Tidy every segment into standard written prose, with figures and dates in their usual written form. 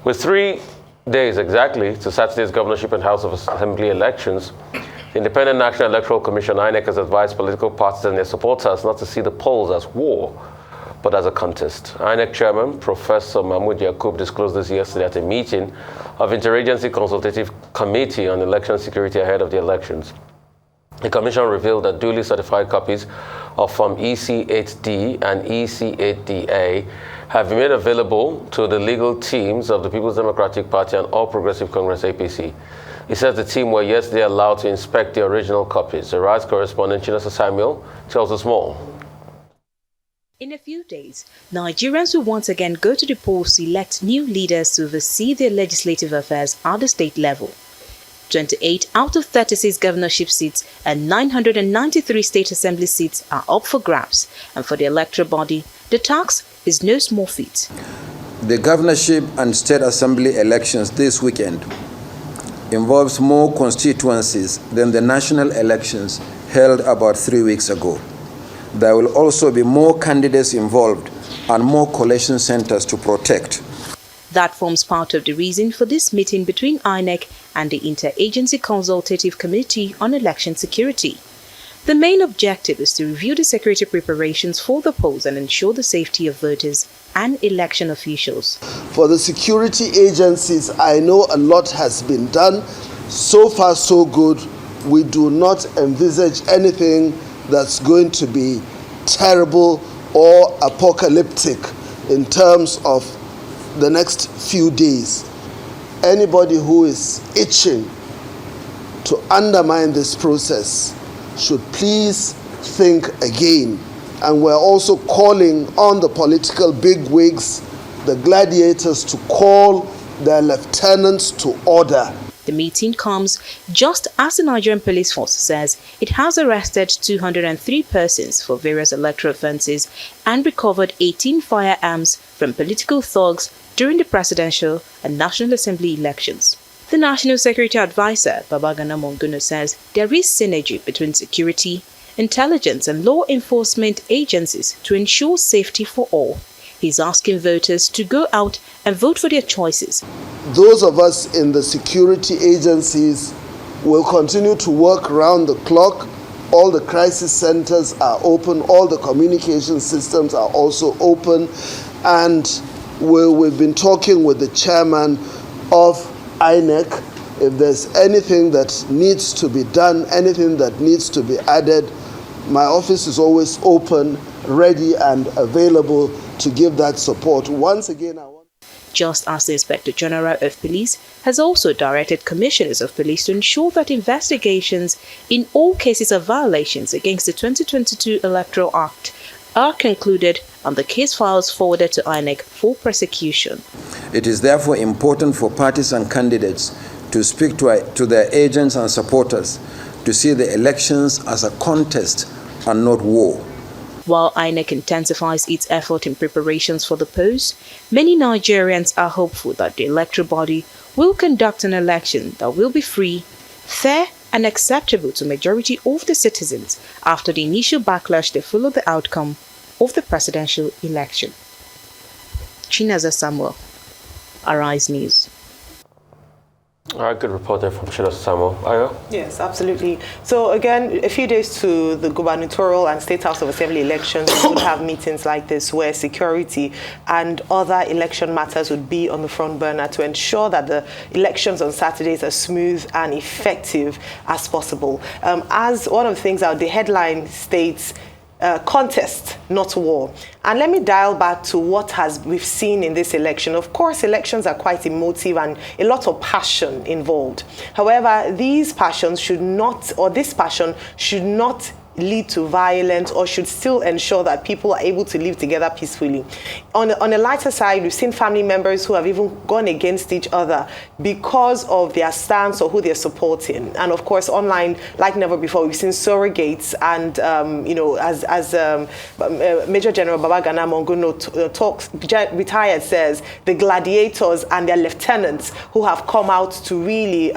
With 3 days exactly to Saturday's governorship and House of Assembly elections, the Independent National Electoral Commission, INEC, has advised political parties and their supporters not to see the polls as war, but as a contest. INEC Chairman Professor Mahmoud Yakub disclosed this yesterday at a meeting of Interagency Consultative Committee on Election Security ahead of the elections. The Commission revealed that duly certified copies of Form EC8D and EC8DA have been made available to the legal teams of the People's Democratic Party and All Progressive Congress APC. He says the team were yesterday allowed to inspect the original copies. The Rise correspondent Chinasa Samuel tells us more. In a few days, Nigerians will once again go to the polls to elect new leaders to oversee their legislative affairs at the state level. 28 out of 36 governorship seats and 993 state assembly seats are up for grabs, and for the electoral body, the task is no small feat. The governorship and state assembly elections this weekend involves more constituencies than the national elections held about 3 weeks ago. There will also be more candidates involved and more collation centers to protect. That forms part of the reason for this meeting between INEC and the Interagency Consultative Committee on Election Security. The main objective is to review the security preparations for the polls and ensure the safety of voters and election officials. For the security agencies, I know a lot has been done. So far, so good. We do not envisage anything that's going to be terrible or apocalyptic in terms of the next few days. Anybody who is itching to undermine this process should please think again. And we're also calling on the political bigwigs, the gladiators, to call their lieutenants to order. The meeting comes just as the Nigerian Police Force says it has arrested 203 persons for various electoral offences and recovered 18 firearms from political thugs during the presidential and National Assembly elections. The National Security Advisor, Babagana Monguno, says there is synergy between security, intelligence and law enforcement agencies to ensure safety for all. He's asking voters to go out and vote for their choices. Those of us in the security agencies will continue to work round the clock. All the crisis centers are open, all the communication systems are also open, and we've been talking with the chairman of INEC. If there's anything that needs to be done, anything that needs to be added, my office is always open, ready and available to give that support. Once again, just as the Inspector General of Police has also directed commissioners of police to ensure that investigations in all cases of violations against the 2022 Electoral Act are concluded and the case files forwarded to INEC for prosecution. It is therefore important for parties and candidates to speak to their agents and supporters to see the elections as a contest and not war. While INEC intensifies its effort in preparations for the polls, many Nigerians are hopeful that the electoral body will conduct an election that will be free, fair and acceptable to majority of the citizens after the initial backlash that followed the outcome of the presidential election. Chinasa Samuel, Arise News. All right, good report there from Chinasa Samuel. Ayo? Yes, absolutely. So again, a few days to the gubernatorial and State House of Assembly elections, we would have meetings like this where security and other election matters would be on the front burner to ensure that the elections on Saturdays are smooth and effective as possible. As one of the things out, the headline states, contest, not war. And let me dial back to what we've seen in this election. Of course, elections are quite emotive and a lot of passion involved. However, these passions should not, or this passion should not lead to violence, or should still ensure that people are able to live together peacefully. On a lighter side, we've seen family members who have even gone against each other because of their stance or who they're supporting. And of course, online, like never before, we've seen surrogates and, as Major General Babagana Monguno retired, says, the gladiators and their lieutenants who have come out to really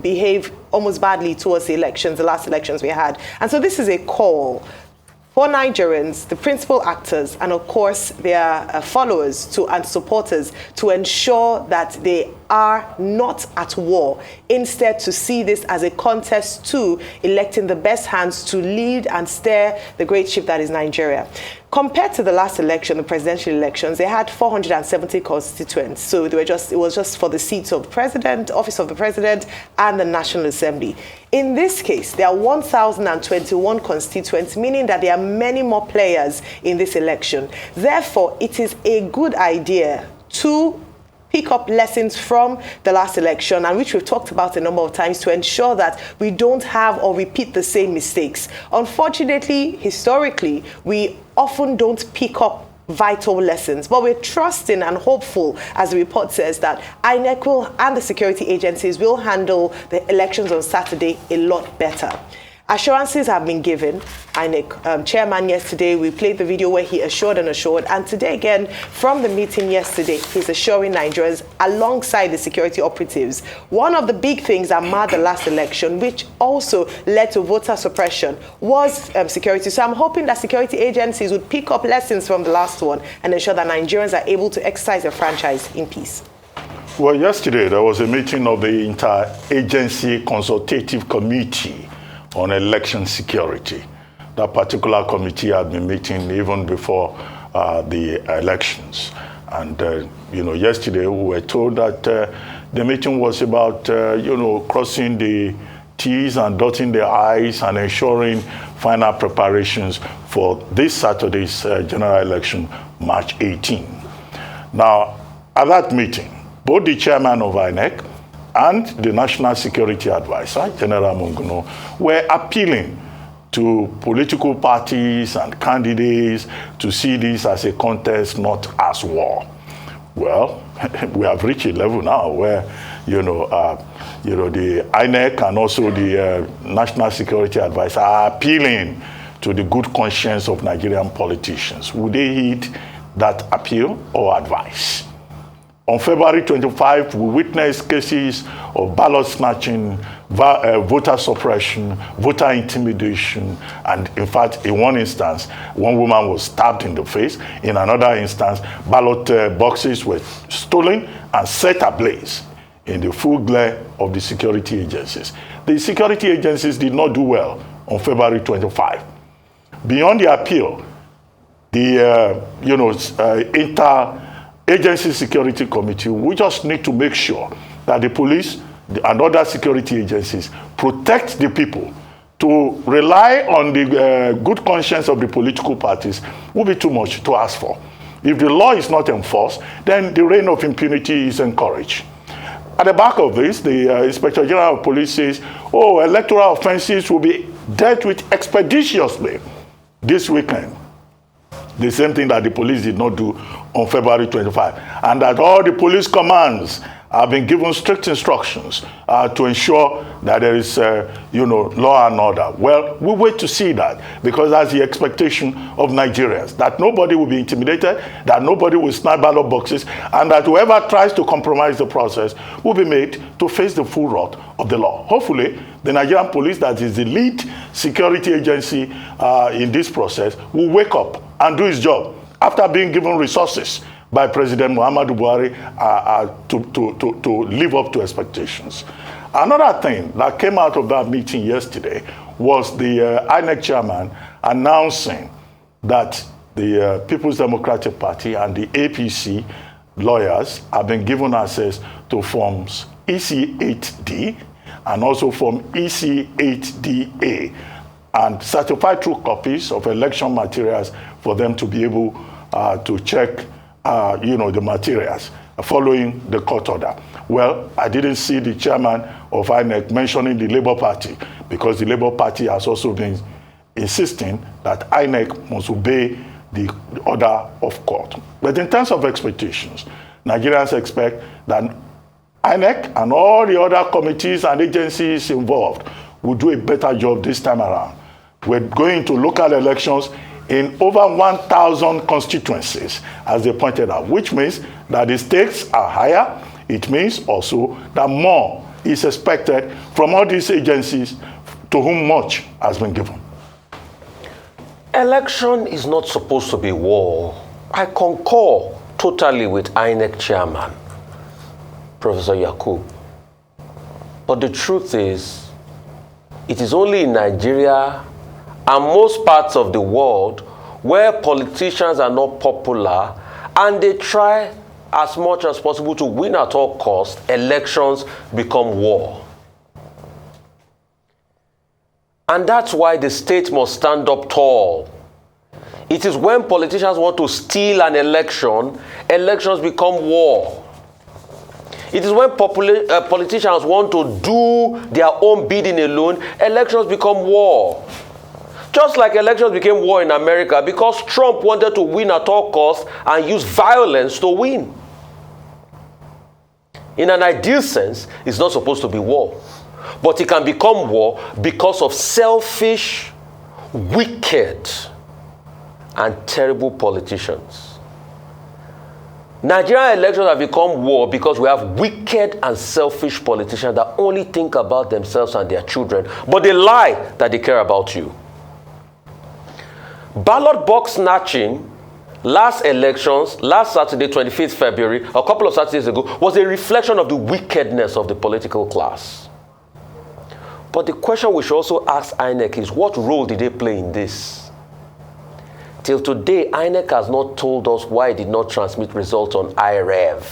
behave almost badly towards the last elections we had. And so this is a call for Nigerians, the principal actors, and of course their followers and supporters to ensure that they are not at war. Instead, to see this as a contest to electing the best hands to lead and steer the great ship that is Nigeria. Compared to the last election, the presidential elections, they had 470 constituents. So it was just for the seats of the president, office of the president, and the National Assembly. In this case, there are 1,021 constituents, meaning that there are many more players in this election. Therefore, it is a good idea to pick up lessons from the last election, and which we've talked about a number of times, to ensure that we don't have or repeat the same mistakes. Unfortunately, historically, we often don't pick up vital lessons, but we're trusting and hopeful, as the report says, that INEC and the security agencies will handle the elections on Saturday a lot better. Assurances have been given. INEC chairman yesterday, we played the video where he assured and assured, and today again from the meeting yesterday, he's assuring Nigerians alongside the security operatives. One of the big things that marred the last election, which also led to voter suppression, was security. So I'm hoping that security agencies would pick up lessons from the last one and ensure that Nigerians are able to exercise their franchise in peace. Well, yesterday there was a meeting of the Interagency Consultative Committee on Election Security. That particular committee had been meeting even before the elections. And, yesterday we were told that the meeting was about, crossing the T's and dotting the I's and ensuring final preparations for this Saturday's general election, March 18. Now, at that meeting, both the chairman of INEC and the National Security Advisor, General Munguno, were appealing to political parties and candidates to see this as a contest, not as war. Well, we have reached a level now where, the INEC and also the National Security Advisor are appealing to the good conscience of Nigerian politicians. Would they heed that appeal or advice? On February 25, we witnessed cases of ballot snatching, voter suppression, voter intimidation, and in fact, in one instance, one woman was stabbed in the face. In another instance, ballot boxes were stolen and set ablaze in the full glare of the security agencies. The security agencies did not do well on February 25. Beyond the appeal, the Interagency Security Committee, we just need to make sure that the police and other security agencies protect the people. To rely on the good conscience of the political parties will be too much to ask for. If the law is not enforced, then the reign of impunity is encouraged. At the back of this, the Inspector General of Police says, electoral offenses will be dealt with expeditiously this weekend. The same thing that the police did not do on February 25. And that all the police commands have been given strict instructions to ensure that there is, law and order. Well, we wait to see that, because that's the expectation of Nigerians, that nobody will be intimidated, that nobody will snap ballot boxes, and that whoever tries to compromise the process will be made to face the full wrath of the law. Hopefully, the Nigerian police, that is the lead security agency in this process, will wake up and do its job after being given resources by President Muhammadu Buhari to live up to expectations. Another thing that came out of that meeting yesterday was the INEC chairman announcing that the People's Democratic Party and the APC lawyers have been given access to forms EC8D and also form EC8DA, and certified true copies of election materials for them to be able to check the materials following the court order. Well, I didn't see the chairman of INEC mentioning the Labour Party, because the Labour Party has also been insisting that INEC must obey the order of court. But in terms of expectations, Nigerians expect that INEC and all the other committees and agencies involved will do a better job this time around. We're going to local elections in over 1,000 constituencies, as they pointed out, which means that the stakes are higher. It means also that more is expected from all these agencies to whom much has been given. Election is not supposed to be war. I concur totally with INEC chairman, Professor Yakub. But the truth is, it is only in Nigeria and most parts of the world where politicians are not popular and they try as much as possible to win at all costs, elections become war. And that's why the state must stand up tall. It is when politicians want to steal an election, elections become war. It is when politicians want to do their own bidding alone, elections become war. Just like elections became war in America because Trump wanted to win at all costs and use violence to win. In an ideal sense, it's not supposed to be war. But it can become war because of selfish, wicked, and terrible politicians. Nigerian elections have become war because we have wicked and selfish politicians that only think about themselves and their children, but they lie that they care about you. Ballot box snatching last elections, last Saturday, 25th February, a couple of Saturdays ago, was a reflection of the wickedness of the political class. But the question we should also ask INEC is, what role did they play in this? Till today, INEC has not told us why it did not transmit results on IREV.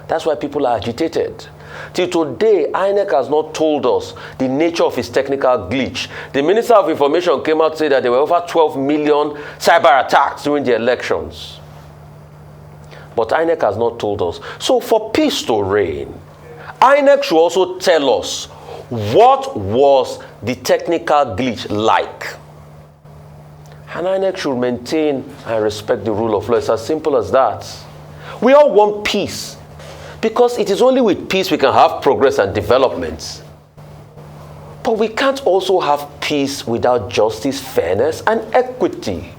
That's why people are agitated. Till today, INEC has not told us the nature of its technical glitch. The Minister of Information came out to say that there were over 12 million cyber attacks during the elections. But INEC has not told us. So for peace to reign, INEC should also tell us what was the technical glitch like. And INEC should maintain and respect the rule of law. It's as simple as that. We all want peace, because it is only with peace we can have progress and development. But we can't also have peace without justice, fairness, and equity.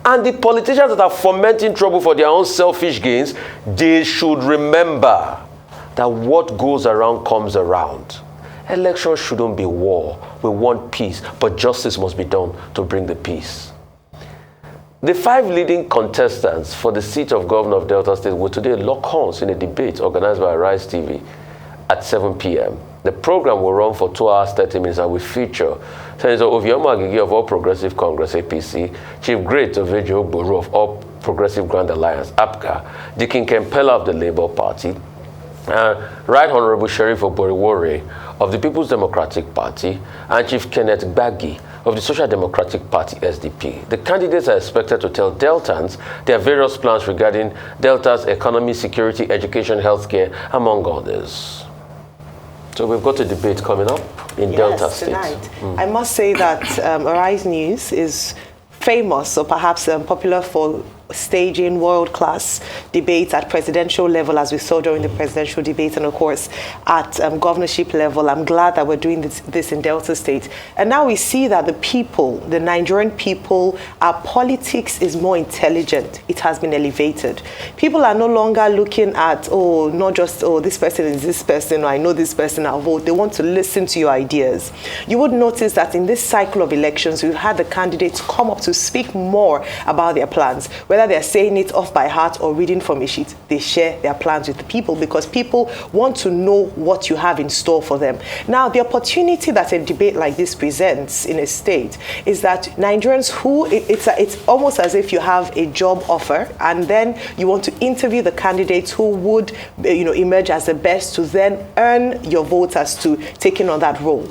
And the politicians that are fomenting trouble for their own selfish gains, they should remember that what goes around comes around. Elections shouldn't be war. We want peace, but justice must be done to bring the peace. The 5 leading contestants for the seat of governor of Delta State will today lock horns in a debate organized by Rise TV at 7 p.m. The program will run for 2 hours, 30 minutes, and will feature Senator Ovioma Agigi of All Progressive Congress, APC, Chief Great Ovejo Ogboro of All Progressive Grand Alliance, APGA, Dikin Kempela of the Labour Party, Right Honorable Sheriff Oboriwore of the People's Democratic Party, and Chief Kenneth Gbagi of the Social Democratic Party, SDP. The candidates are expected to tell Deltans their various plans regarding Delta's economy, security, education, healthcare, among others. So we've got a debate coming up in Delta State. Tonight. I must say that Arise News is famous, or perhaps popular for staging world-class debates at presidential level, as we saw during the presidential debate, and of course at governorship level. I'm glad that we're doing this in Delta State. And now we see that the people, the Nigerian people, our politics is more intelligent. It has been elevated. People are no longer looking at, oh, not just, oh, this person is this person, or I know this person, I'll vote. They want to listen to your ideas. You would notice that in this cycle of elections, we've had the candidates come up to speak more about their plans, whether they're saying it off by heart or reading from a sheet. They share their plans with the people because people want to know what you have in store for them. Now, the opportunity that a debate like this presents in a state is that Nigerians who, it's almost as if you have a job offer and then you want to interview the candidates who would emerge as the best to then earn your votes as to taking on that role.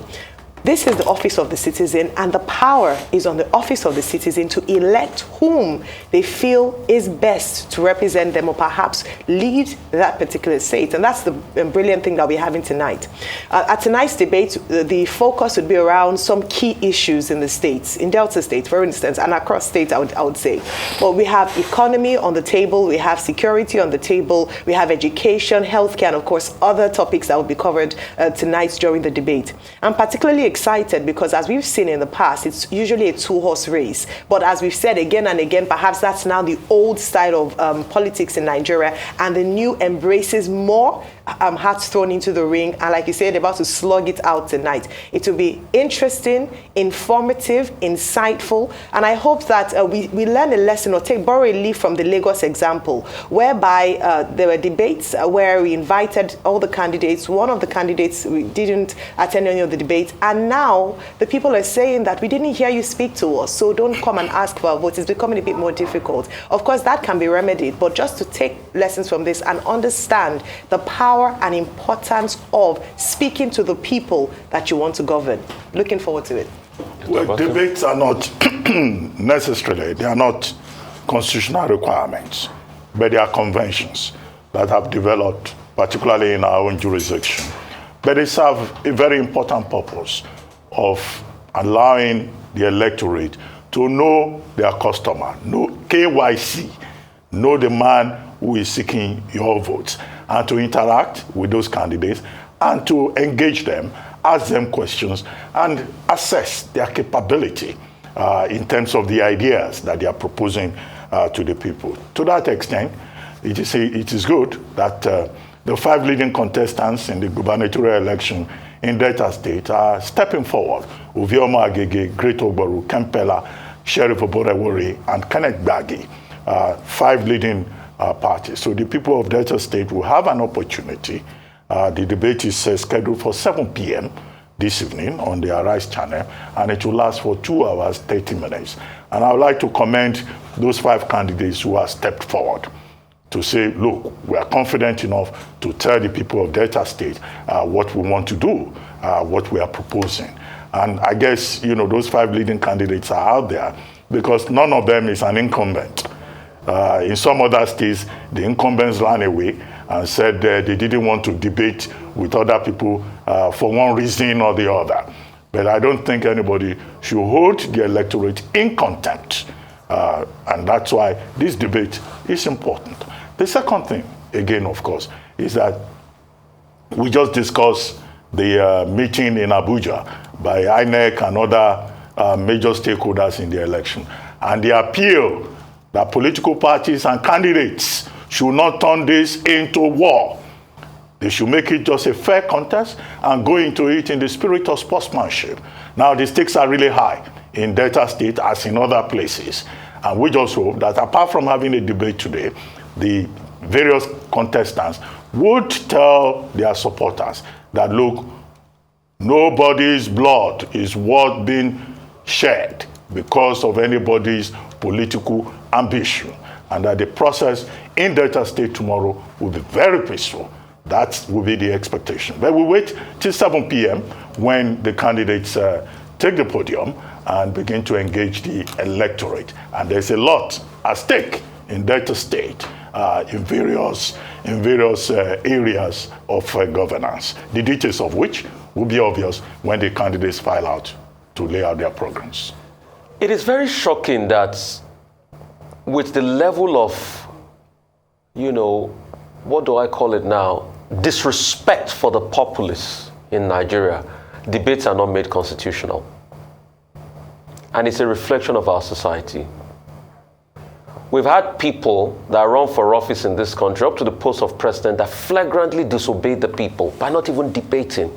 This is the office of the citizen, and the power is on the office of the citizen to elect whom they feel is best to represent them or perhaps lead that particular state. And that's the brilliant thing that we're having tonight. At tonight's debate, the focus would be around some key issues in the states, in Delta State, for instance, and across states, I would say. Well, we have economy on the table, we have security on the table, we have education, healthcare, and of course, other topics that will be covered tonight during the debate. I'm particularly excited because, as we've seen in the past, it's usually a two-horse race. But as we've said again and again, perhaps that's now the old style of politics in Nigeria, and the new embraces more hats thrown into the ring. And like you said, they're about to slug it out tonight. It will be interesting, informative, insightful, and I hope that we learn a lesson or borrow a leaf from the Lagos example, whereby there were debates where we invited all the candidates. One of the candidates, we didn't attend any of the debates, and now the people are saying that we didn't hear you speak to us, so don't come and ask for a vote. It's becoming a bit more difficult. Of course, that can be remedied, but just to take lessons from this and understand the power and importance of speaking to the people that you want to govern. Looking forward to it. Well, debates are not necessarily, they are not constitutional requirements, but they are conventions that have developed, particularly in our own jurisdiction. But they serve a very important purpose of allowing the electorate to know their customer, know KYC, know the man who is seeking your votes, and to interact with those candidates and to engage them, ask them questions, and assess their capability in terms of the ideas that they are proposing to the people. To that extent, it is good that the 5 leading contestants in the gubernatorial election in Delta State are stepping forward. Uvioma Agege, Great Ogboru, Kempela, Sheriff Oborewori, and Kenneth Gbagi, 5 leading parties. So the people of Delta State will have an opportunity. The debate is scheduled for 7 p.m. this evening on the Arise channel, and it will last for 2 hours, 30 minutes. And I would like to commend those 5 candidates who have stepped forward to say, look, we are confident enough to tell the people of Delta State what we want to do, what we are proposing. And I guess, those 5 leading candidates are out there because none of them is an incumbent. In some other states, the incumbents ran away and said they didn't want to debate with other people for one reason or the other. But I don't think anybody should hold the electorate in contempt. And that's why this debate is important. The second thing, again, of course, is that we just discussed the meeting in Abuja by INEC and other major stakeholders in the election. And the appeal that political parties and candidates should not turn this into war. They should make it just a fair contest and go into it in the spirit of sportsmanship. Now, the stakes are really high in Delta State as in other places. And we just hope that apart from having a debate today, the various contestants would tell their supporters that, look, nobody's blood is worth being shed because of anybody's political ambition, and that the process in Delta State tomorrow will be very peaceful. That will be the expectation. But we wait till 7 p.m. when the candidates take the podium and begin to engage the electorate. And there's a lot at stake in Delta State in various areas of governance, the details of which will be obvious when the candidates file out to lay out their programs. It is very shocking that with the level of, what do I call it now, disrespect for the populace in Nigeria, debates are not made constitutional. And it's a reflection of our society. We've had people that run for office in this country up to the post of president that flagrantly disobeyed the people by not even debating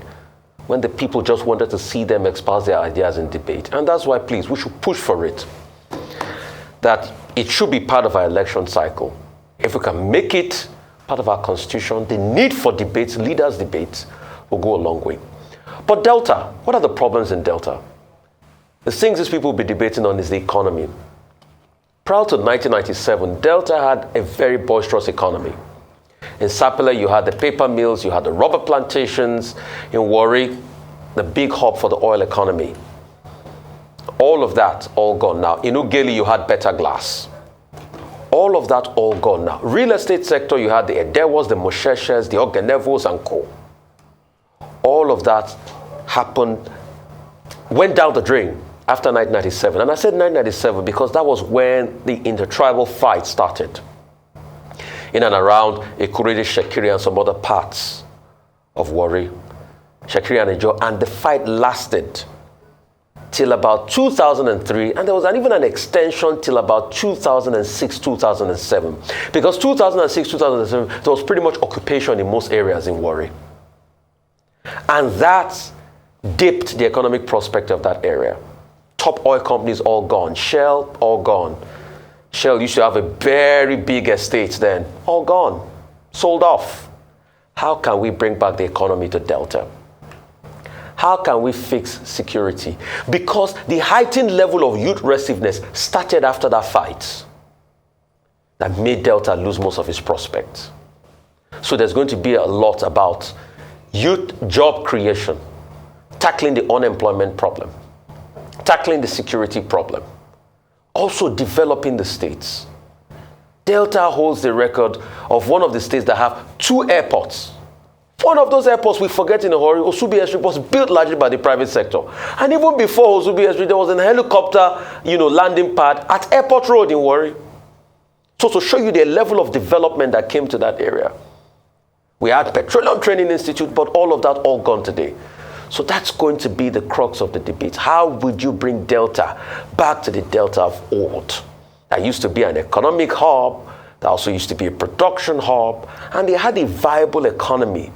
when the people just wanted to see them espouse their ideas in debate. And that's why, please, we should push for it. That it should be part of our election cycle. If we can make it part of our constitution, the need for debates, leaders' debates, will go a long way. But Delta, what are the problems in Delta? The things these people will be debating on is the economy. Prior to 1997, Delta had a very boisterous economy. In Sapele, you had the paper mills, you had the rubber plantations. In Warri, the big hub for the oil economy. All of that, all gone now. In Ugeli, you had better glass. All of that, all gone now. Real estate sector, you had the Edewas, the Mosheshes, the Ogenevos, and co. All of that happened, went down the drain after 1997. And I said 1997 because that was when the intertribal fight started in and around Ekurede, Shekiri, and some other parts of Warri. Shakiri and Ejo, and the fight lasted till about 2003, and there was even an extension till about 2006, 2007. Because 2006, 2007, there was pretty much occupation in most areas in Warri. And that dipped the economic prospect of that area. Top oil companies all gone. Shell, all gone. Shell used to have a very big estate then. All gone. Sold off. How can we bring back the economy to Delta? How can we fix security? Because the heightened level of youth restiveness started after that fight that made Delta lose most of its prospects. So there's going to be a lot about youth job creation, tackling the unemployment problem, tackling the security problem, also developing the states. Delta holds the record of one of the states that have 2 airports. One of those airports we forget in a hurry, Osubi Airstrip, was built largely by the private sector. And even before Osubi Airstrip, there was a helicopter, landing pad at Airport Road in Warri. So to show you the level of development that came to that area. We had Petroleum Training Institute, but all of that all gone today. So that's going to be the crux of the debate. How would you bring Delta back to the Delta of old? That used to be an economic hub, that also used to be a production hub, and they had a viable economy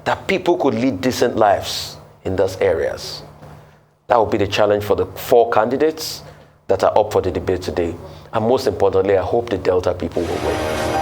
that people could lead decent lives in those areas. That will be the challenge for the 4 candidates that are up for the debate today. And most importantly, I hope the Delta people will win.